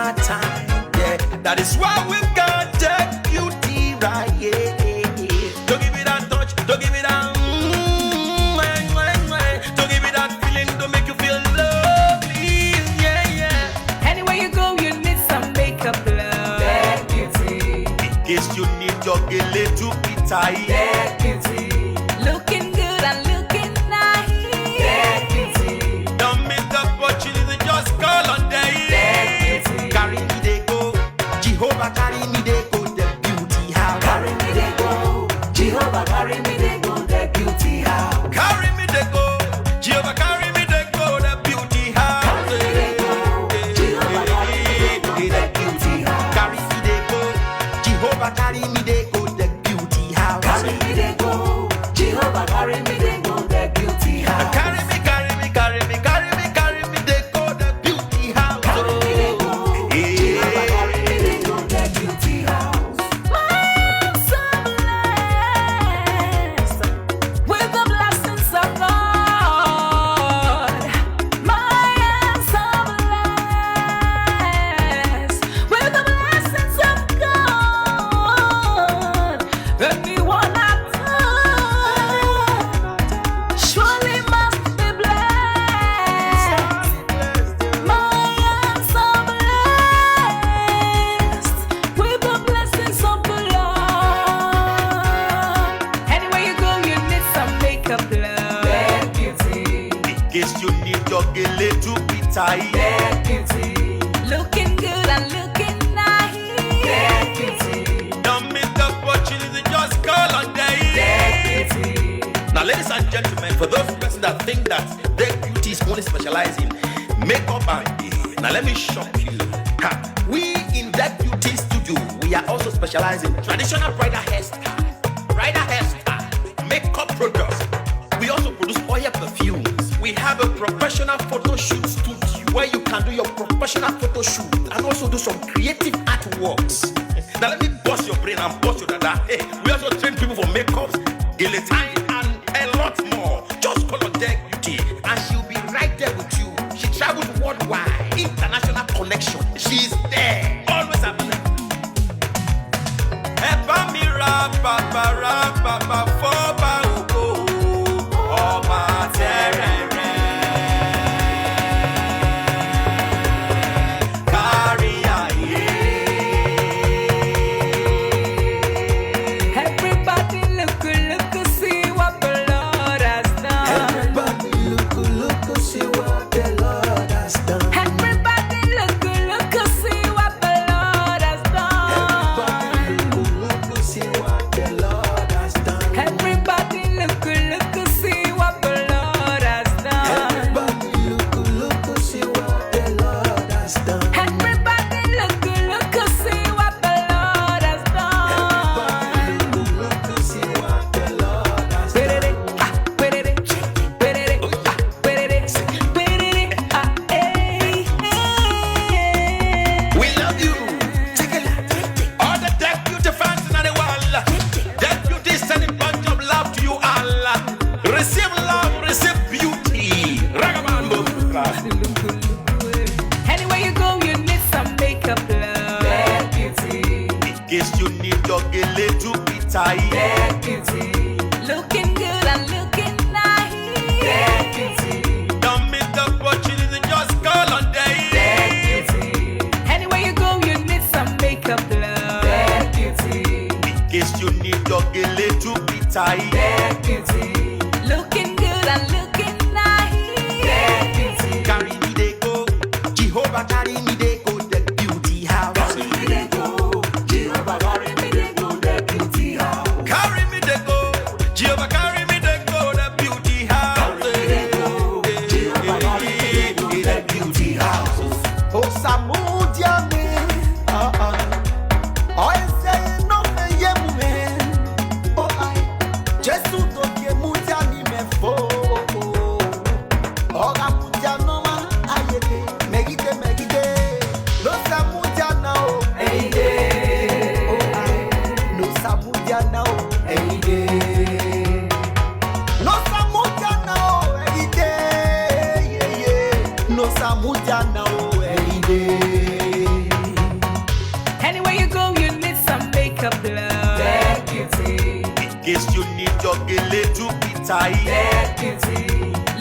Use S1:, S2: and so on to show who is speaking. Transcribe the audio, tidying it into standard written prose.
S1: our time. Yeah, that is why we got that beauty right. Yeah, don't give it that touch, don't give it that. Don't give it that feeling, don't make you feel lovely. Yeah, yeah.
S2: Anywhere you go, you need some makeup, love. That beauty.
S1: In case you need your gele to be tight.
S2: That beauty. Looking good and looking nice. That beauty.
S1: Don't miss the opportunity, just call on day.
S2: That beauty.
S1: Carry me they go, Jehovah carry me they go, the beauty house.
S2: Carry me they go, Jehovah carry me they go, the beauty house.
S1: Carry me they go, Jehovah carry me they go, the beauty house.
S2: Carry me they go, Jehovah carry me they go, the beauty house.
S1: Carry me they go, Jehovah carry me they go, the beauty house.
S2: Carry me they go, Jehovah carry me they go, the beauty house.
S1: Carry me, carry me, carry me, carry me, carry me they go, the beauty house.
S2: Carry me they go, Jehovah carry me they go, the beauty house. I'm so blessed with the blessings of God. I am so blessed with the blessings of God. Anyone I touch surely must be blessed. I am so blessed with the blessings of the Lord. Anywhere you go, you need some makeup, love. That beauty.
S1: In case you need your gele to be tight.
S2: That beauty. Looking good and looking nice. That beauty.
S1: Don't miss the opportunity, just call on day.
S2: That beauty.
S1: Now, ladies and gentlemen, for those persons that think that their beauty is only specialized in makeup and hair, now let me shock you. Ha. We in that beauty studio, we are also specialized in traditional bridal hairstyle, makeup products. We also produce oil perfumes. We have a professional photo shoot studio where you can do your professional photo shoot and also do some creative artworks. Now let me bust your brain and bust your dada. Hey, we also train people for makeup, guillotine, and a lot more. Just call on Deck Beauty and she'll be right there with you. She travels worldwide, international connection. She's there, always available. Epa mi ra papa foba ugo, ọba terere. Kárí ayé.
S2: Everybody look, see what the Lord has done.
S1: Everybody look, see what the Lord has done.
S2: Everybody look, see what the Lord has done.
S1: Everybody look, see what the Lord has done.
S2: Everybody look, see what the Lord has done.
S1: Everybody look, see what the Lord has done.
S2: Everybody look, see what the Lord has done.
S1: Look, see what the Lord has done. We love you. All the Deck Beauty fans in the world. Deck Beauty is sending bunch of love to you all. Receive love, receive beauty. Ragamuffin.
S2: Anywhere you go, you need some makeup, love. That beauty.
S1: In case you need your gele to be tight.
S2: That beauty. Looking good and looking nice. That beauty.
S1: Don't miss the opportunity, just call on day.
S2: That beauty. Anywhere you go, you need some makeup, love. That beauty.
S1: In case you need your gele to be tight.
S2: That beauty. Looking good and looking nice. That beauty.
S1: Carry me they go, Jehovah carry me they go, the beauty house.
S2: Carry me they go, Jehovah carry me they go, the beauty house.
S1: Carry me they go, Jehovah carry me they go, the beauty house.
S2: Carry me they go, Jehovah carry me they go, the beauty house.
S1: Oh, Samudia me, oh, I say no me yemu me, oh I, Jesus do ke mudia ni me fo, oh mudia no ma ayete, megide, no Samudia now,
S2: Hey day,
S1: oh I, no Samudia now,
S2: hey day.
S1: no Samudia now, yeah, no Samudia now,
S2: Hey day.
S3: Anywhere you go, you need some makeup, love.
S2: Bad beauty.
S1: In case you need your gele to be tight.
S2: Bad beauty.